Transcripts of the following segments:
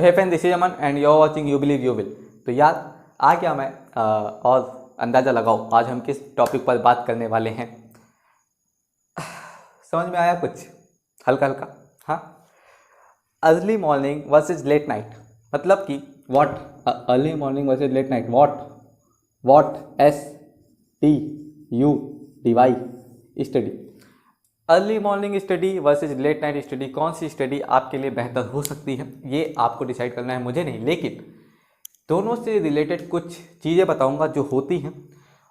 तो hey friend, this is Aman and you are watching you believe you will. तो यार आ गया मैं और अंदाज़ा लगाओ आज हम किस टॉपिक पर बात करने वाले हैं। समझ में आया कुछ हल्का हल्का? हाँ, early morning versus late night, मतलब कि what early morning versus late night, what STUDY study. Early morning study versus late night study, कौन सी स्टडी आपके लिए बेहतर हो सकती है ये आपको डिसाइड करना है, मुझे नहीं। लेकिन दोनों से रिलेटेड कुछ चीज़ें बताऊंगा जो होती हैं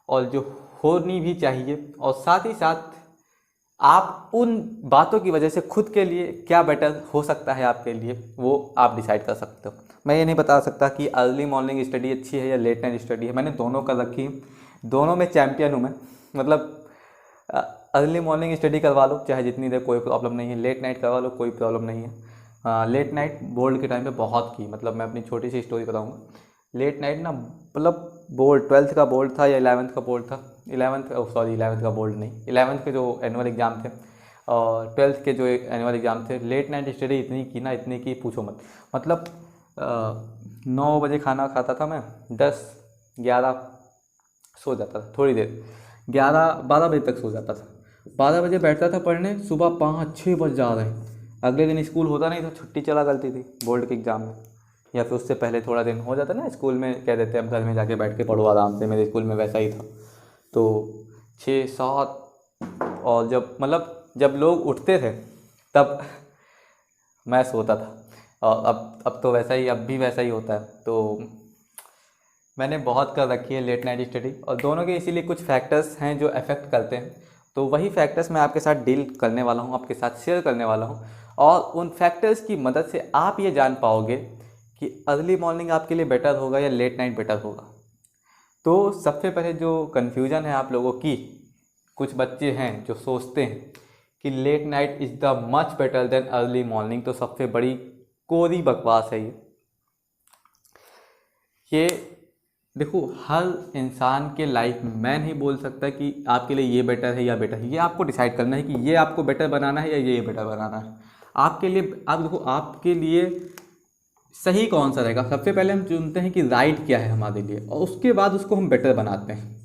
और जो होनी भी चाहिए, और साथ ही साथ आप उन बातों की वजह से खुद के लिए क्या बेटर हो सकता है आपके लिए वो आप डिसाइड कर सकते हो। मैं ये नहीं बता सकता कि अर्ली मॉर्निंग स्टडी अच्छी है या लेट नाइट स्टडी है, मैंने दोनों कर रखी है, दोनों में चैम्पियन हूँ मैं। मतलब अर्ली मॉर्निंग स्टडी करवा लो चाहे जितनी देर, कोई प्रॉब्लम नहीं है। लेट नाइट करवा लो, कोई प्रॉब्लम नहीं है। लेट नाइट बोर्ड के टाइम पे बहुत की, मतलब मैं अपनी छोटी सी स्टोरी बताऊँगा। लेट नाइट ना, मतलब बोर्ड 12th का बोर्ड था या 11th का बोर्ड था, 11th का बोर्ड नहीं, 11th के जो एनुअल एग्ज़ाम थे और 12th के जो एनुअल एग्ज़ाम थे, लेट नाइट स्टडी इतनी की ना, इतनी की पूछो मत। मतलब 9 बजे खाना खाता था मैं, 10-11 सो जाता था थोड़ी देर, 11-12 बजे तक सो जाता था, 12 बजे बैठता था पढ़ने, सुबह 5-6 बज जा रहे हैं। अगले दिन स्कूल होता नहीं था, छुट्टी चला करती थी बोर्ड के एग्ज़ाम में, या फिर उससे पहले थोड़ा दिन हो जाता ना, स्कूल में कह देते अब घर में जाके बैठ के पढ़ो आराम से। मेरे स्कूल में वैसा ही था। तो 6-7, और जब लोग उठते थे तब मैं सोता था। और अब तो वैसा ही, अब भी वैसा ही होता है। तो मैंने बहुत कर रखी है लेट नाइट स्टडी, और दोनों के इसीलिए कुछ फैक्टर्स हैं जो अफेक्ट करते हैं। तो वही फैक्टर्स मैं आपके साथ डील करने वाला हूँ, आपके साथ शेयर करने वाला हूँ, और उन फैक्टर्स की मदद से आप ये जान पाओगे कि अर्ली मॉर्निंग आपके लिए बेटर होगा या लेट नाइट बेटर होगा। तो सबसे पहले जो कन्फ्यूज़न है आप लोगों की, कुछ बच्चे हैं जो सोचते हैं कि late night is the much better than early morning, तो सबसे बड़ी कोरी बकवास है ये। देखो, हर इंसान के लाइफ में मैं नहीं बोल सकता कि आपके लिए ये बेटर है या बेटर है, ये आपको डिसाइड करना है कि ये आपको बेटर बनाना है या ये बेटर बनाना है आपके लिए। आप देखो, आपके लिए सही कौन सा रहेगा। सबसे पहले हम चुनते हैं कि राइट क्या है हमारे लिए, और उसके बाद उसको हम बेटर बनाते हैं।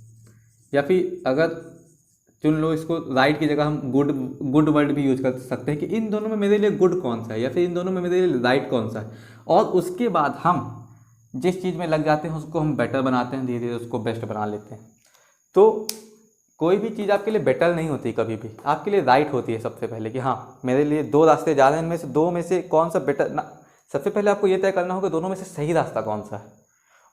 या फिर अगर चुन लो इसको, राइट की जगह हम गुड वर्ड भी यूज कर सकते हैं कि इन दोनों में मेरे लिए गुड कौन सा है, या फिर इन दोनों में मेरे लिए राइट कौन सा है। और उसके बाद हम जिस चीज़ में लग जाते हैं उसको हम बेटर बनाते हैं, धीरे धीरे उसको बेस्ट बना लेते हैं। तो कोई भी चीज़ आपके लिए बेटर नहीं होती कभी भी, आपके लिए राइट होती है सबसे पहले, कि हाँ मेरे लिए 2 रास्ते जा रहे हैं, इनमें से 2 में से कौन सा बेटर ना। सबसे पहले आपको ये तय करना होगा दोनों में से सही रास्ता कौन सा है।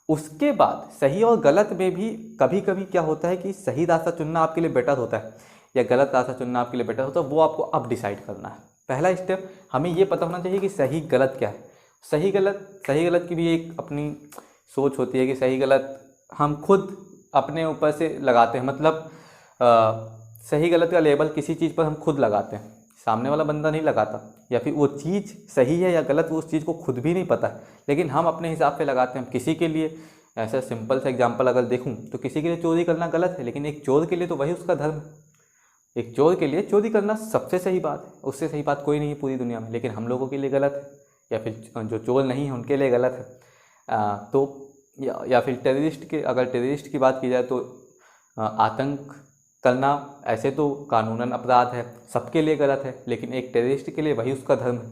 उसके बाद सही और गलत में भी कभी कभी क्या होता है कि सही रास्ता चुनना आपके लिए बेटर होता है या गलत रास्ता चुनना आपके लिए बेटर होता है, वो आपको अब डिसाइड करना है। पहला स्टेप हमें ये पता होना चाहिए कि सही गलत क्या है। सही गलत की भी एक अपनी सोच होती है कि सही गलत हम खुद अपने ऊपर से लगाते हैं। मतलब सही गलत का लेबल किसी चीज़ पर हम खुद लगाते हैं, सामने वाला बंदा नहीं लगाता, या फिर वो चीज़ सही है या गलत वो उस चीज़ को खुद भी नहीं पता है, लेकिन हम अपने हिसाब से लगाते हैं। किसी के लिए ऐसा सिंपल सा एग्जांपल अगर देखूं तो किसी के लिए चोरी करना गलत है, लेकिन एक चोर के लिए तो वही उसका धर्म है। एक चोर के लिए चोरी करना सबसे सही बात है, उससे सही बात कोई नहीं है पूरी दुनिया में, लेकिन हम लोगों के लिए गलत है, या फिर जो चोर नहीं है उनके लिए गलत है। तो या फिर अगर टेररिस्ट की बात की जाए तो आतंक करना ऐसे तो कानूनन अपराध है, सबके लिए गलत है, लेकिन एक टेररिस्ट के लिए वही उसका धर्म है,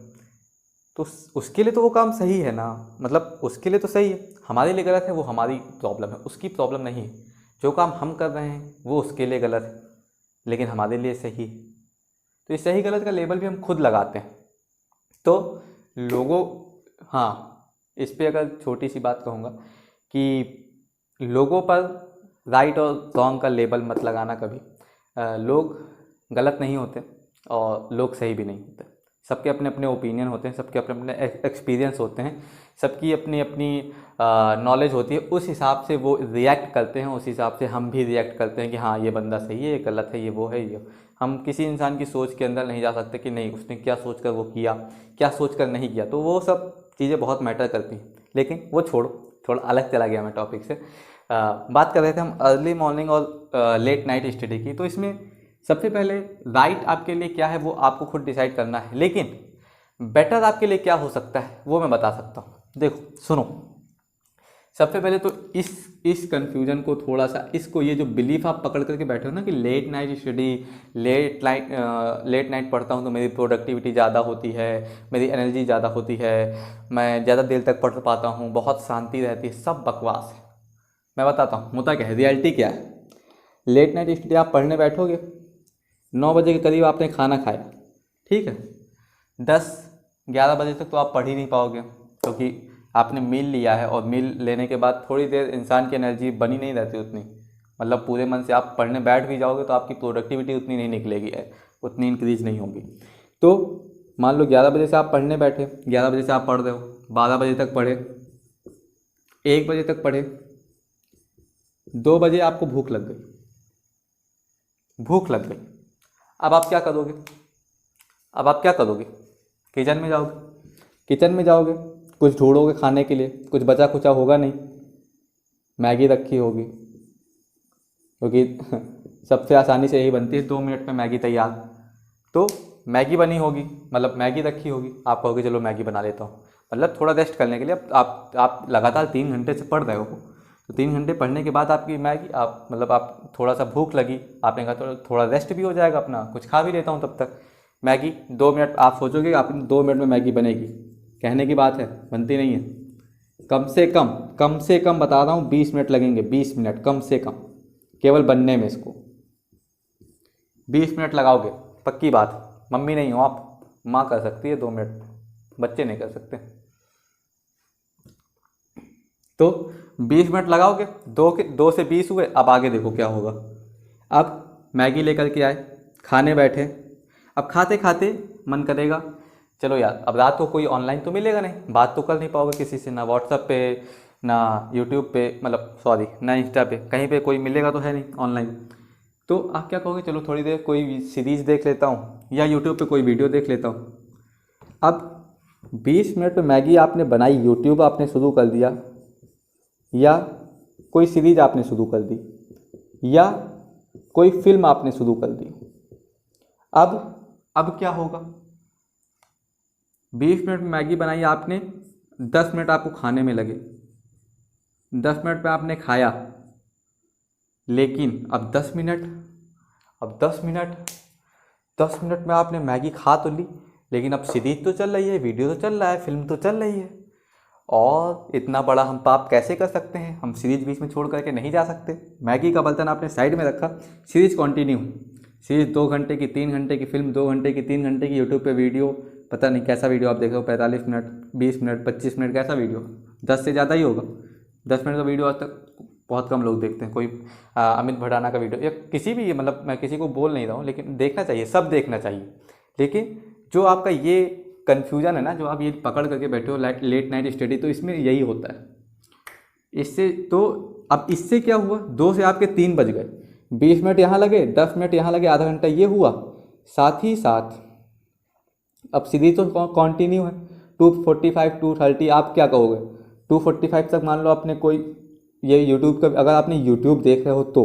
तो उसके लिए तो वो काम सही है ना। मतलब उसके लिए तो सही है, हमारे लिए गलत है, वो हमारी प्रॉब्लम है, उसकी प्रॉब्लम नहीं है। जो काम हम कर रहे हैं वो उसके लिए गलत है, लेकिन हमारे लिए सही है। तो इस सही गलत का लेबल भी हम खुद लगाते हैं। तो लोगों, हाँ, इस पे अगर छोटी सी बात कहूँगा कि लोगों पर राइट और रॉन्ग का लेबल मत लगाना कभी। लोग गलत नहीं होते और लोग सही भी नहीं होते। सबके अपने अपने ओपिनियन होते हैं, सबके अपने अपने एक्सपीरियंस होते हैं, सबकी अपनी अपनी नॉलेज होती है। उस हिसाब से वो रिएक्ट करते हैं, उस हिसाब से हम भी रिएक्ट करते हैं कि हाँ ये बंदा सही है, ये गलत है, ये वो है, ये। हम किसी इंसान की सोच के अंदर नहीं जा सकते कि नहीं उसने क्या सोच कर वो किया, क्या सोच कर नहीं किया। तो वो सब चीज़ें बहुत मैटर करती हैं, लेकिन वो छोड़ो, थोड़ा अलग चला गया मैं टॉपिक से। बात कर रहे थे हम अर्ली मॉर्निंग और लेट नाइट स्टडी की। तो इसमें सबसे पहले राइट आपके लिए क्या है वो आपको खुद डिसाइड करना है, लेकिन बेटर आपके लिए क्या हो सकता है वो मैं बता सकता हूँ। देखो सुनो, सबसे पहले तो इस कन्फ्यूजन को थोड़ा सा, इसको ये जो बिलीफ आप पकड़ करके बैठे हो ना कि late night study, late night पढ़ता हूँ तो मेरी प्रोडक्टिविटी ज़्यादा होती है, मेरी एनर्जी ज़्यादा होती है, मैं ज़्यादा देर तक पढ़ पाता हूँ, बहुत शांति रहती है, सब बकवास है। मैं बताता हूँ मुद्दा क्या है, रियलिटी क्या है। लेट नाइट स्टडी आप पढ़ने बैठोगे, 9 बजे के करीब आपने खाना खाया, ठीक है, 10-11 बजे तक तो आप पढ़ ही नहीं पाओगे, क्योंकि आपने मील लिया है और मील लेने के बाद थोड़ी देर इंसान की एनर्जी बनी नहीं रहती उतनी, मतलब पूरे मन से आप पढ़ने बैठ भी जाओगे तो आपकी प्रोडक्टिविटी उतनी नहीं निकलेगी, उतनी इंक्रीज नहीं होगी। तो मान लो 11 बजे से आप पढ़ने बैठे, 11 बजे से आप पढ़ रहे हो, 12 बजे तक पढ़े, 1 बजे तक पढ़े, 2 बजे आपको भूख लग गई, अब आप क्या करोगे? किचन में जाओगे, कुछ ढूंढोगे खाने के लिए, कुछ बचा कुचा होगा नहीं, मैगी रखी होगी, क्योंकि सबसे आसानी से यही बनती है, 2 मिनट में मैगी तैयार। तो मैगी बनी होगी, मतलब मैगी रखी होगी, आप कहोगे चलो मैगी बना लेता हूँ, मतलब थोड़ा रेस्ट करने के लिए। आप लगातार 3 घंटे से पढ़ रहे हो, तो 3 घंटे पढ़ने के बाद आपकी मैगी, आप थोड़ा सा भूख लगी, आपने कहा तो थोड़ा रेस्ट भी हो जाएगा अपना, कुछ खा भी लेता हूँ तब तक। मैगी 2 मिनट, आप सोचोगे आप 2 मिनट में मैगी बनेगी, कहने की बात है, बनती नहीं है। कम से कम बता रहा हूँ 20 मिनट लगेंगे, 20 मिनट कम से कम केवल बनने में। इसको 20 मिनट लगाओगे, पक्की बात। मम्मी नहीं हो आप, माँ कर सकती है 2 मिनट, बच्चे नहीं कर सकते। तो 20 मिनट लगाओगे, 2 से 20 हुए, अब आगे देखो क्या होगा। अब मैगी लेकर के आए, खाने बैठे, अब खाते खाते मन करेगा चलो यार, अब रात को कोई ऑनलाइन तो मिलेगा नहीं, बात तो कर नहीं पाओगे किसी से, ना व्हाट्सएप पे, ना यूट्यूब पे, ना इंस्टा पे, कहीं पे कोई मिलेगा तो है नहीं ऑनलाइन। तो आप क्या कहोगे, चलो थोड़ी देर कोई सीरीज़ देख लेता हूँ या यूट्यूब पे कोई वीडियो देख लेता हूँ। अब 20 मिनट में मैगी आपने बनाई, यूट्यूब आपने शुरू कर दिया, या कोई सीरीज आपने शुरू कर दी, या कोई फिल्म आपने शुरू कर दी। अब क्या होगा? 20 मिनट में मैगी बनाई आपने, 10 मिनट आपको खाने में लगे, 10 मिनट पे आपने खाया, लेकिन अब 10 मिनट में आपने मैगी खा तो ली, लेकिन अब सीरीज तो चल रही है, वीडियो तो चल रहा है, फिल्म तो चल रही है, और इतना बड़ा हम पाप कैसे कर सकते हैं? हम सीरीज बीच में छोड़ करके नहीं जा सकते। मैगी का बर्तन आपने साइड में रखा, सीरीज कंटिन्यू, सीरीज 2 घंटे की, 3 घंटे की फिल्म, 2 घंटे की, 3 घंटे की यूट्यूब पे वीडियो, पता नहीं कैसा वीडियो आप देख रहे हो, 45 मिनट, 20 मिनट, 25 मिनट, कैसा वीडियो? 10 से ज़्यादा ही होगा। 10 मिनट का वीडियो आज तक बहुत कम लोग देखते हैं। कोई अमित भड़ाना का वीडियो, या किसी भी, मतलब मैं किसी को बोल नहीं रहा हूँ, लेकिन देखना चाहिए, सब देखना चाहिए। लेकिन जो आपका ये कन्फ्यूज़न है ना, जो आप ये पकड़ करके बैठे हो लेट नाइट स्टडी, तो इसमें यही होता है। इससे तो अब इससे क्या हुआ, 2 से आपके 3 बज गए, 20 मिनट यहाँ लगे, 10 मिनट यहाँ लगे, आधा घंटा ये हुआ। साथ ही साथ अब सीरीज तो कंटिन्यू है, 245, 230, आप क्या कहोगे? 245 तक मान लो आपने कोई ये यूट्यूब का, अगर आपने यूट्यूब देख रहे हो तो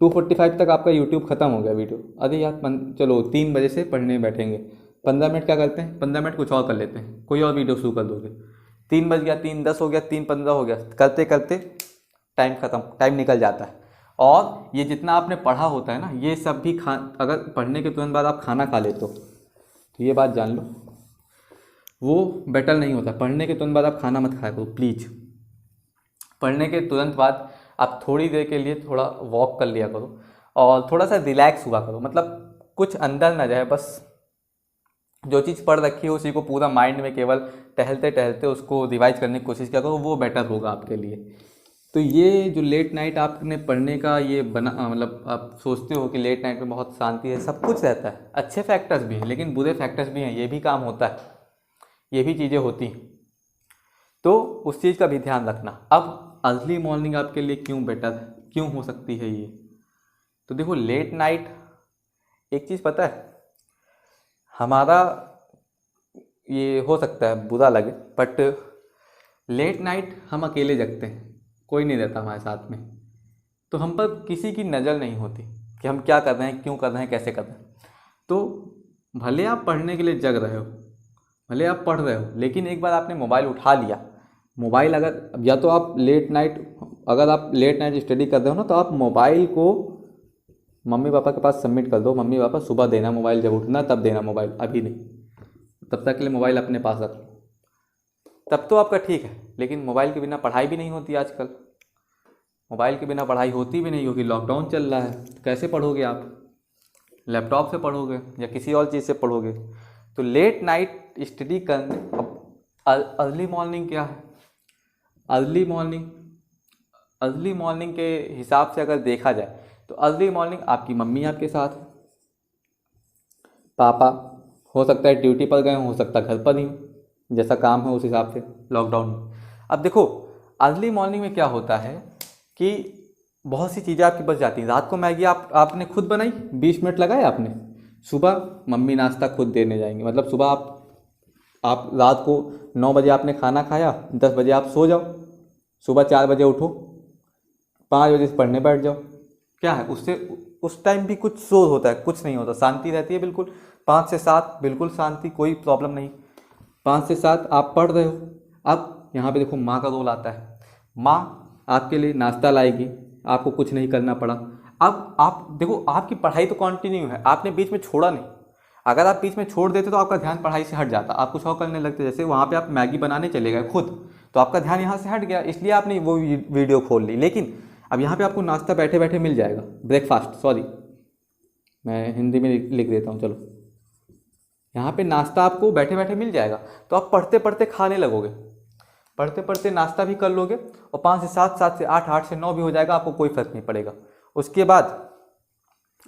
245 तक आपका यूट्यूब ख़त्म हो गया वीडियो। अरे यार चलो 3 बजे से पढ़ने बैठेंगे, 15 मिनट क्या करते हैं, 15 मिनट कुछ और कर लेते हैं, कोई और वीडियो शुरू कर दोगे। 3 बज गया, 3:10 हो गया, 3:15 हो गया, करते करते टाइम ख़त्म, टाइम निकल जाता है। और ये जितना आपने पढ़ा होता है ना, ये सब भी अगर पढ़ने के तुरंत बाद आप खाना खा लेते हो, तो ये बात जान लो, वो बेटर नहीं होता। पढ़ने के तुरंत बाद आप खाना मत खाया करो प्लीज़। पढ़ने के तुरंत बाद आप थोड़ी देर के लिए थोड़ा वॉक कर लिया करो, और थोड़ा सा रिलैक्स हुआ करो, मतलब कुछ अंदर ना जाए, बस जो चीज़ पढ़ रखी है उसी को पूरा माइंड में केवल टहलते टहलते उसको रिवाइज करने की कोशिश किया करो, वो बेटर होगा आपके लिए। तो ये जो लेट नाइट आपने पढ़ने का ये बना, मतलब आप सोचते हो कि लेट नाइट में बहुत शांति है, सब कुछ रहता है, अच्छे फैक्टर्स भी हैं लेकिन बुरे फैक्टर्स भी हैं, ये भी काम होता है, ये भी चीज़ें होती हैं, तो उस चीज़ का भी ध्यान रखना। अब अर्ली मॉर्निंग आपके लिए क्यों बेटर है, क्यों हो सकती है ये? तो देखो लेट नाइट, एक चीज़ पता है, हमारा ये हो सकता है बुरा लगे, बट लेट नाइट हम अकेले जगते हैं, कोई नहीं रहता हमारे साथ में, तो हम पर किसी की नज़र नहीं होती कि हम क्या कर रहे हैं, क्यों कर रहे हैं, कैसे कर रहे हैं। तो भले आप पढ़ने के लिए जग रहे हो, भले आप पढ़ रहे हो, लेकिन एक बार आपने मोबाइल उठा लिया, मोबाइल अगर या तो आप लेट नाइट, अगर आप लेट नाइट स्टडी कर रहे हो ना, तो आप मोबाइल को मम्मी पापा के पास सबमिट कर दो। मम्मी पापा सुबह देना मोबाइल, जब उठना तब देना मोबाइल, अभी नहीं। तब तक के लिए मोबाइल अपने पास रख लो, तब तो आपका ठीक है। लेकिन मोबाइल के बिना पढ़ाई भी नहीं होती आजकल, मोबाइल के बिना पढ़ाई होती भी नहीं, क्योंकि लॉकडाउन चल रहा है। कैसे पढ़ोगे आप? लैपटॉप से पढ़ोगे या किसी और चीज़ से पढ़ोगे? तो लेट नाइट स्टडी करने, अब अर्ली मॉर्निंग क्या है? अर्ली मॉर्निंग के हिसाब से अगर देखा जाए तो अर्ली मॉर्निंग आपकी मम्मी आपके साथ है, पापा हो सकता है ड्यूटी पर गए हो सकता है घर पर ही, जैसा काम है उस हिसाब से लॉकडाउन में। अब देखो अर्ली मॉर्निंग में क्या होता है कि बहुत सी चीज़ें आपकी बच जाती हैं। रात को मैगी आपने खुद बनाई, 20 मिनट लगाए आपने, सुबह मम्मी नाश्ता खुद देने जाएंगे। मतलब सुबह आप रात को 9 बजे आपने खाना खाया, 10 बजे आप सो जाओ, सुबह 4 बजे उठो, 5 बजे से पढ़ने बैठ जाओ। क्या है उससे? उस टाइम भी कुछ शोर होता है? कुछ नहीं होता, शांति रहती है बिल्कुल। 5 से 7 बिल्कुल शांति, कोई प्रॉब्लम नहीं। 5 से 7 आप पढ़ रहे हो। अब यहाँ पे देखो माँ का रोल आता है। माँ आपके लिए नाश्ता लाएगी, आपको कुछ नहीं करना पड़ा। अब आप देखो आपकी पढ़ाई तो कंटिन्यू है, आपने बीच में छोड़ा नहीं। अगर आप बीच में छोड़ देते तो आपका ध्यान पढ़ाई से हट जाता, आप कुछ और करने लगते। जैसे वहाँ पे आप मैगी बनाने चले गए खुद, तो आपका ध्यान यहाँ से हट गया, इसलिए आपने वो वीडियो खोल ली। लेकिन अब यहाँ पे आपको नाश्ता बैठे बैठे मिल जाएगा, ब्रेकफास्ट, सॉरी मैं हिंदी में लिख देता हूँ, चलो यहाँ पे नाश्ता आपको बैठे बैठे मिल जाएगा। तो आप पढ़ते पढ़ते खाने लगोगे, पढ़ते पढ़ते नाश्ता भी कर लोगे, और 5 से 7, 7 से 8, 8 से 9 भी हो जाएगा, आपको कोई फर्क नहीं पड़ेगा। उसके बाद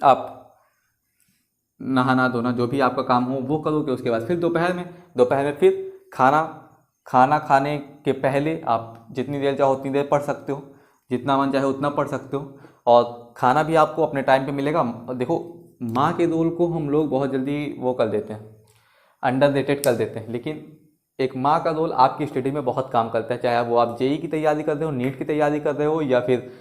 आप नहाना धोना जो भी आपका काम हो वो करोगे। उसके बाद फिर दोपहर में फिर खाना खाने के पहले आप जितनी देर चाहो उतनी देर पढ़ सकते हो, जितना मन चाहे उतना पढ़ सकते हो, और खाना भी आपको अपने टाइम पे मिलेगा। और देखो माँ के रोल को हम लोग बहुत जल्दी वो कर देते हैं, अंडररेटेड कर देते हैं, लेकिन एक माँ का रोल आपकी स्टडी में बहुत काम करता है। चाहे वो आप जेई की तैयारी कर रहे हो, नीट की तैयारी कर रहे हो, या फिर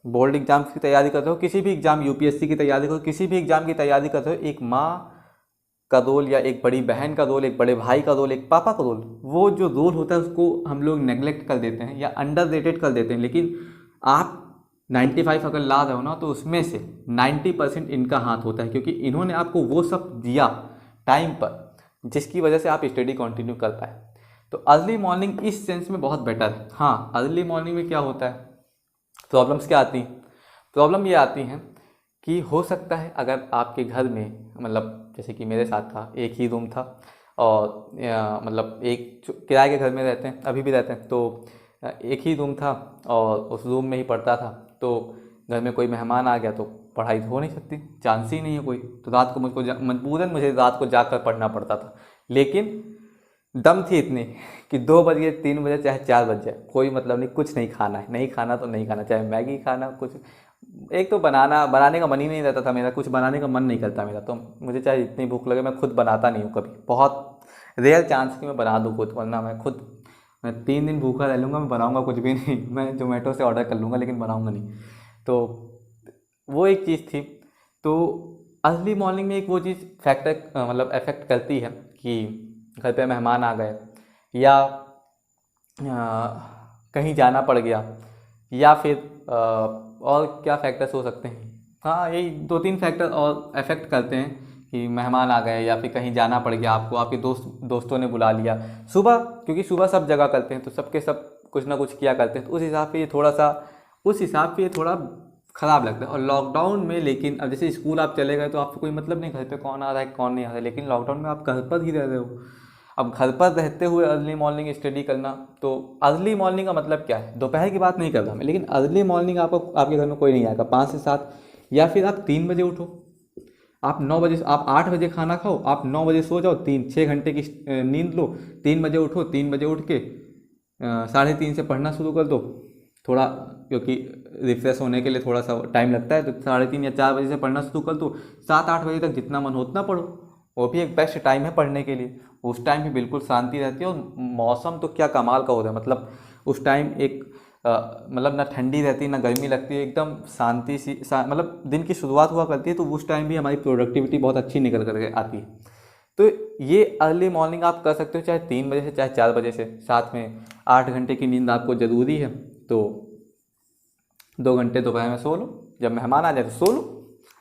बोर्ड एग्जाम्स की तैयारी कर रहे हो, किसी भी एग्जाम, यूपीएससी की तैयारी कर रहे हो, किसी भी एग्जाम की तैयारी कर रहे हो, एक माँ का रोल या एक बड़ी बहन का रोल, एक बड़े भाई का रोल, एक पापा का रोल, वो जो रोल होता है उसको हम लोग नेग्लेक्ट कर देते हैं या अंडररेटेड कर देते हैं। लेकिन आप 95 अगर ला रहे हो ना, तो उसमें से 90% इनका हाथ होता है, क्योंकि इन्होंने आपको वो सब दिया टाइम पर जिसकी वजह से आप स्टडी कंटिन्यू कर पाए। तो अर्ली मॉर्निंग इस सेंस में बहुत बेटर है। हाँ, अर्ली मॉर्निंग में क्या होता है, प्रॉब्लम्स क्या आती हैं? प्रॉब्लम ये आती हैं कि हो सकता है अगर आपके घर में, मतलब जैसे कि मेरे साथ था, एक ही रूम था, और मतलब एक किराए के घर में रहते हैं, अभी भी रहते हैं, तो एक ही रूम था और उस रूम में ही पढ़ता था। तो घर में कोई मेहमान आ गया तो पढ़ाई हो नहीं सकती, चांस ही नहीं है कोई। तो रात को मजबूरन मुझे रात को जाकर पढ़ना पड़ता था। लेकिन दम थी इतनी कि 2 बजे 3 बजे चाहे 4 बज जाए, कोई मतलब नहीं, कुछ नहीं खाना है, नहीं खाना तो नहीं खाना, चाहे मैगी खाना कुछ। एक तो बनाने का मन ही नहीं रहता था मेरा, कुछ बनाने का मन नहीं करता मेरा, तो मुझे चाहे इतनी भूख लगे मैं खुद बनाता नहीं हूँ कभी। बहुत रेयर चांस कि मैं बना दूँ खुद, वरना मैं 3 दिन भूखा रह लूँगा, मैं बनाऊँगा कुछ भी नहीं। मैं जोमेटो से ऑर्डर कर लूँगा लेकिन बनाऊँगा नहीं। तो वो एक चीज़ थी। तो अर्ली मॉर्निंग में एक वो चीज़ फैक्टर मतलब अफेक्ट करती है कि घर पे मेहमान आ गए, या कहीं जाना पड़ गया, या फिर और क्या फैक्टर्स हो सकते हैं। हाँ, यही 2-3 फैक्टर और अफेक्ट करते हैं कि मेहमान आ गए, या फिर कहीं जाना पड़ गया आपको, आपके दोस्तों ने बुला लिया सुबह, क्योंकि सुबह सब जगह करते हैं, तो सबके सब कुछ ना कुछ किया करते हैं। तो उस हिसाब से ये थोड़ा ख़राब लगता है। और लॉकडाउन में, लेकिन अब जैसे स्कूल आप चले गए तो आपको कोई मतलब नहीं घर पे कौन आ रहा है कौन नहीं आ रहा है, लेकिन लॉकडाउन में आप घर पर ही रह रहे हो। अब घर पर रहते हुए अर्ली मॉर्निंग स्टडी करना, तो अर्ली मॉर्निंग का मतलब क्या है? दोपहर की बात नहीं कर रहा मैं, लेकिन अर्ली मॉर्निंग आपके घर में कोई नहीं आएगा 5 से 7, या फिर आप 3 बजे उठो, आप 9 बजे, आप 8 बजे खाना खाओ, आप 9 बजे सो जाओ, 6 घंटे की नींद लो, 3 बजे उठो, 3 बजे उठ के 3:30 से पढ़ना शुरू कर दो थोड़ा, क्योंकि रिफ्रेश होने के लिए थोड़ा सा टाइम लगता है, तो 3:30 या 4 बजे से पढ़ना शुरू कर दो, 7-8 बजे तक जितना मन हो उतना पढ़ो। वो भी एक बेस्ट टाइम है पढ़ने के लिए। उस टाइम भी बिल्कुल शांति रहती है, और मौसम तो क्या कमाल का होता है। मतलब उस टाइम एक मतलब ना ठंडी रहती है ना गर्मी लगती है, एकदम शांति सी मतलब दिन की शुरुआत हुआ करती है। तो उस टाइम भी हमारी प्रोडक्टिविटी बहुत अच्छी निकल कर आती है। तो ये अर्ली मॉर्निंग आप कर सकते हो, चाहे 3 बजे से चाहे 4 बजे से। साथ में 8 घंटे की नींद आपको ज़रूरी है, तो 2 घंटे दोपहर में सो लो, जब मेहमान आ जाए तो सो लो।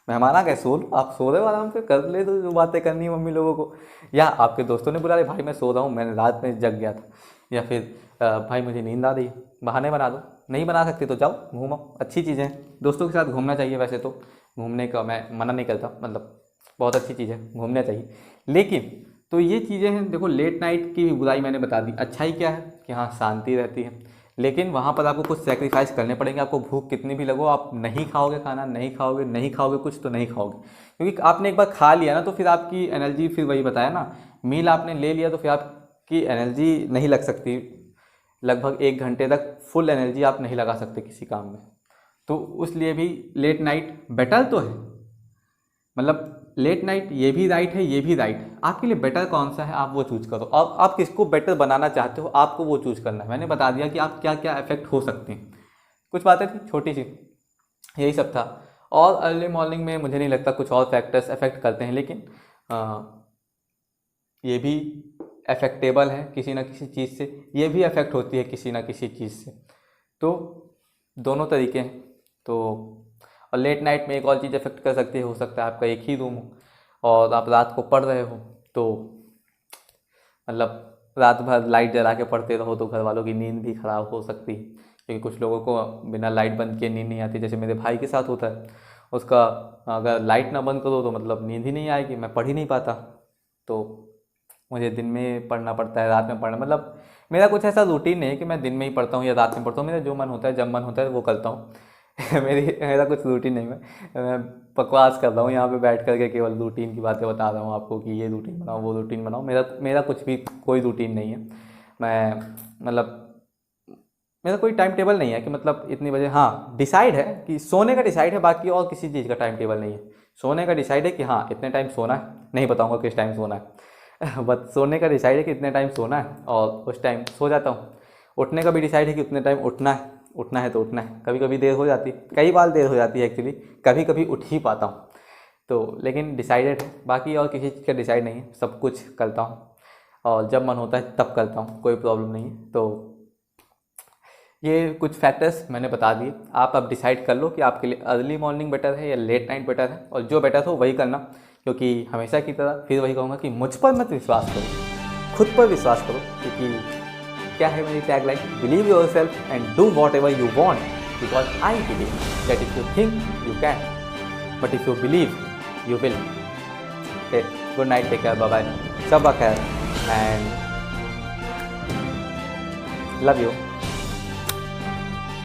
मेहमान आ गए सो लो, आप सो रहे हो आराम से, कर ले तो जो बातें करनी है मम्मी लोगों को, या आपके दोस्तों ने बुला लिया, भाई मैं सो रहा हूँ, मैंने रात में जग गया था, या फिर भाई मुझे नींद आ रही है, बहाने बना दो। नहीं बना सकते तो जाओ घूमो, अच्छी चीज़ें हैं, दोस्तों के साथ घूमना चाहिए। वैसे तो घूमने का मैं मना नहीं करता, मतलब बहुत अच्छी चीज़ है, घूमना चाहिए। लेकिन तो ये चीज़ें हैं, देखो लेट नाइट की भी बुराई मैंने बता दी, अच्छाई क्या है कि हाँ शांति रहती है, लेकिन वहाँ पर आपको कुछ सेक्रीफाइस करने पड़ेंगे। आपको भूख कितनी भी लगो, आप नहीं खाओगे खाना, नहीं खाओगे कुछ तो नहीं खाओगे, क्योंकि आपने एक बार खा लिया ना तो फिर आपकी एनर्जी, फिर वही बताया ना, मील आपने ले लिया तो फिर आपकी एनर्जी नहीं लग सकती, लगभग 1 घंटे तक फुल एनर्जी आप नहीं लगा सकते किसी काम में। तो उस लिए भी लेट नाइट बेटर तो है, मतलब लेट नाइट ये भी राइट है, ये भी राइट है। आपके लिए बेटर कौन सा है आप वो चूज़ करो, और आप किसको बेटर बनाना चाहते हो आपको वो चूज़ करना है। मैंने बता दिया कि आप क्या क्या इफेक्ट हो सकते हैं, कुछ बातें थी छोटी सी, यही सब था। और अर्ली मॉर्निंग में मुझे नहीं लगता कुछ और फैक्टर्स अफेक्ट करते हैं, लेकिन ये भी अफेक्टेबल है किसी ना किसी चीज़ से, ये भी अफेक्ट होती है किसी ना किसी चीज़ से, तो दोनों तरीके हैं। तो और लेट नाइट में एक और चीज़ अफेक्ट कर सकती है, हो सकता है आपका एक ही रूम हो और आप रात को पढ़ रहे हो, तो मतलब रात भर लाइट जला के पढ़ते रहो तो घर वालों की नींद भी ख़राब हो सकती है, क्योंकि कुछ लोगों को बिना लाइट बंद किए नींद नहीं आती, जैसे मेरे भाई के साथ होता है, उसका अगर लाइट ना बंद करो तो मतलब नींद ही नहीं आएगी, मैं पढ़ ही नहीं पाता। तो मुझे दिन में पढ़ना पड़ता है, रात में पढ़ना, मतलब मेरा कुछ ऐसा रूटीन नहीं है कि मैं दिन में ही पढ़ता हूँ या रात में पढ़ता हूँ, मेरा जो मन होता है जब मन होता है वो करता हूँ। मेरा कुछ रूटीन नहीं, मैं बकवास कर रहा हूँ यहाँ पे बैठ करके, केवल रूटीन की बातें बता रहा हूँ आपको कि ये रूटीन बनाओ वो रूटीन बनाओ, मेरा कुछ भी कोई रूटीन नहीं है। मैं मतलब मेरा कोई टाइम टेबल नहीं है कि मतलब इतनी बजे, हाँ डिसाइड है कि सोने का डिसाइड है, बाकी और किसी चीज़ का टाइम टेबल नहीं है। सोने का डिसाइड है कि हाँ इतने टाइम सोना है, नहीं बताऊँगा किस टाइम सोना है बट सोने का डिसाइड है कि इतने टाइम सोना है और उस टाइम सो जाता हूँ। उठने का भी डिसाइड है कि उतने टाइम उठना है तो उठना है। कभी कभी देर हो जाती है, कई बार देर हो जाती है एक्चुअली, कभी कभी उठ ही पाता हूँ, तो लेकिन डिसाइडेड है, बाकी और किसी चीज़ का डिसाइड नहीं है, सब कुछ करता हूँ और जब मन होता है तब करता हूँ, कोई प्रॉब्लम नहीं है। तो ये कुछ फैक्टर्स मैंने बता दिए, आप अब डिसाइड कर लो कि आपके लिए अर्ली मॉर्निंग बेटर है या लेट नाइट बेटर है, और जो बेटर हो वही करना। क्योंकि हमेशा की तरह फिर वही कहूँगा कि मुझ पर मत विश्वास करो, खुद पर विश्वास करो, क्योंकि क्या है मेरी tagline, believe yourself and do whatever you want, because I believe that if you think you can, but if you believe you will. Good night, take care, bye bye, सब खैर एंड लव यू।